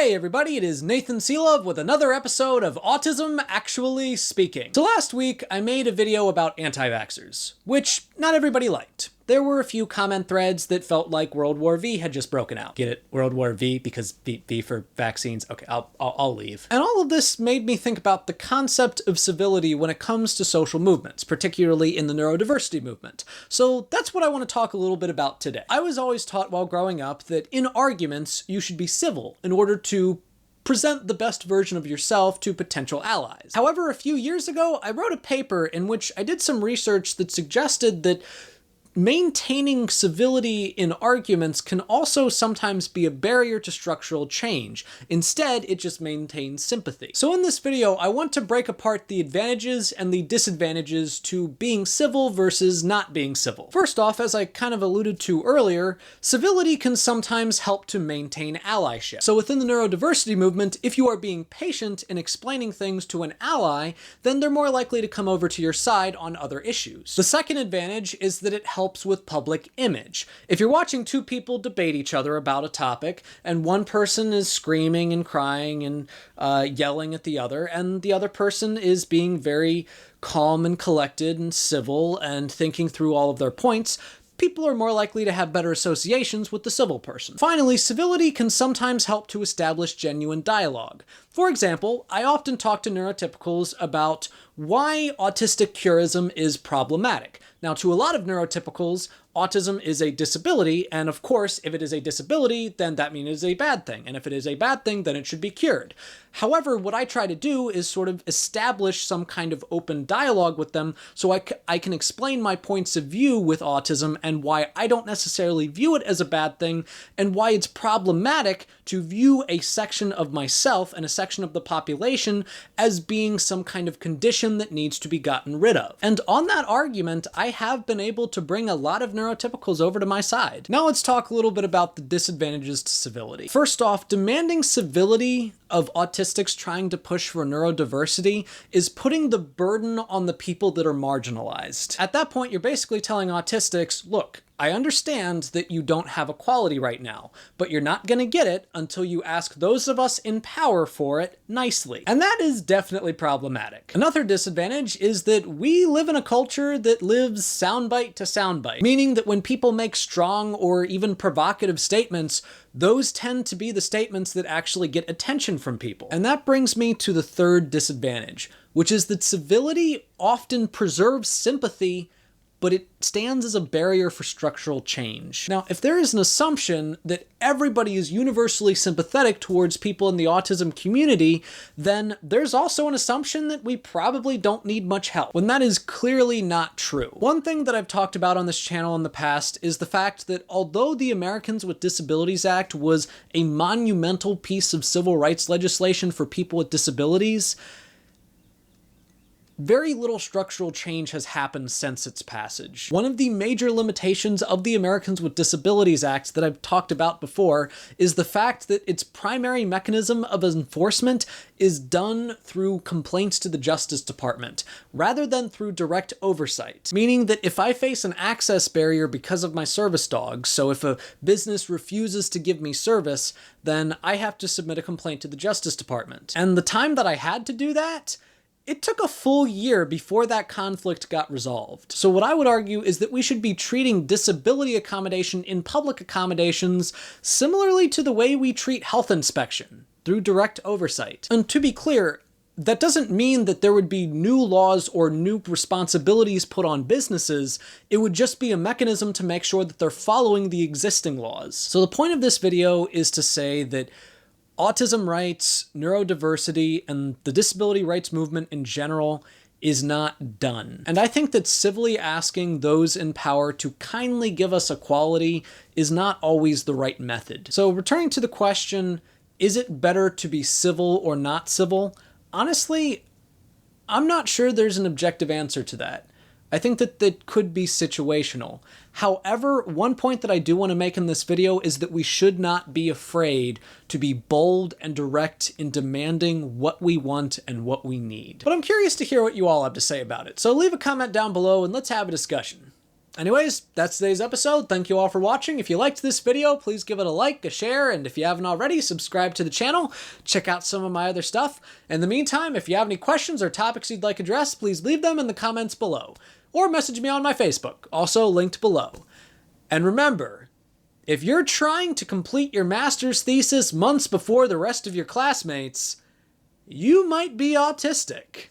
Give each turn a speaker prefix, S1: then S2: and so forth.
S1: Hey everybody, it is Nathan Selove with another episode of Autism Actually Speaking. So last week I made a video about anti-vaxxers, which not everybody liked. There were a few comment threads that felt like World War V had just broken out. Get it? World War V because V for vaccines. Okay, I'll leave. And all of this made me think about the concept of civility when it comes to social movements, particularly in the neurodiversity movement. So that's what I want to talk a little bit about today. I was always taught while growing up that in arguments you should be civil in order to present the best version of yourself to potential allies. However, a few years ago, I wrote a paper in which I did some research that suggested that maintaining civility in arguments can also sometimes be a barrier to structural change. Instead, it just maintains sympathy. So in this video, I want to break apart the advantages and the disadvantages to being civil versus not being civil. First off, as I kind of alluded to earlier, civility can sometimes help to maintain allyship. So within the neurodiversity movement, if you are being patient in explaining things to an ally, then they're more likely to come over to your side on other issues. The second advantage is that it helps with public image. If you're watching two people debate each other about a topic, and one person is screaming and crying and yelling at the other, and the other person is being very calm and collected and civil and thinking through all of their points, people are more likely to have better associations with the civil person. Finally, civility can sometimes help to establish genuine dialogue. For example, I often talk to neurotypicals about why autistic curism is problematic. Now, to a lot of neurotypicals, autism is a disability, and of course, if it is a disability, then that means it is a bad thing, and if it is a bad thing, then it should be cured. However, what I try to do is sort of establish some kind of open dialogue with them so I can explain my points of view with autism and why I don't necessarily view it as a bad thing, and why it's problematic to view a section of myself and a section of the population as being some kind of condition that needs to be gotten rid of. And on that argument, I have been able to bring a lot of neurotypicals over to my side. Now let's talk a little bit about the disadvantages to civility. First off, demanding civility of autistics trying to push for neurodiversity is putting the burden on the people that are marginalized. At that point, you're basically telling autistics, look, I understand that you don't have equality right now, but you're not going to get it until you ask those of us in power for it nicely. And that is definitely problematic. Another disadvantage is that we live in a culture that lives soundbite to soundbite, meaning that when people make strong or even provocative statements, those tend to be the statements that actually get attention from people. And that brings me to the third disadvantage, which is that civility often preserves sympathy, but it stands as a barrier for structural change. Now, if there is an assumption that everybody is universally sympathetic towards people in the autism community, then there's also an assumption that we probably don't need much help, when that is clearly not true. One thing that I've talked about on this channel in the past is the fact that although the Americans with Disabilities Act was a monumental piece of civil rights legislation for people with disabilities, very little structural change has happened since its passage. One of the major limitations of the Americans with Disabilities Act that I've talked about before is the fact that its primary mechanism of enforcement is done through complaints to the Justice Department, rather than through direct oversight. Meaning that if I face an access barrier because of my service dog, so if a business refuses to give me service, then I have to submit a complaint to the Justice Department. And the time that I had to do that, it took a full year before that conflict got resolved. So what I would argue is that we should be treating disability accommodation in public accommodations similarly to the way we treat health inspection, through direct oversight. And to be clear, that doesn't mean that there would be new laws or new responsibilities put on businesses. It would just be a mechanism to make sure that they're following the existing laws. So the point of this video is to say that autism rights, neurodiversity, and the disability rights movement in general is not done. And I think that civilly asking those in power to kindly give us equality is not always the right method. So returning to the question, is it better to be civil or not civil? Honestly, I'm not sure there's an objective answer to that. I think that that could be situational. However, one point that I do want to make in this video is that we should not be afraid to be bold and direct in demanding what we want and what we need. But I'm curious to hear what you all have to say about it, so leave a comment down below and let's have a discussion. Anyways, that's today's episode. Thank you all for watching. If you liked this video, please give it a like, a share, and if you haven't already, subscribe to the channel. Check out some of my other stuff. In the meantime, if you have any questions or topics you'd like addressed, please leave them in the comments below. Or message me on my Facebook, also linked below. And remember, if you're trying to complete your master's thesis months before the rest of your classmates, you might be autistic.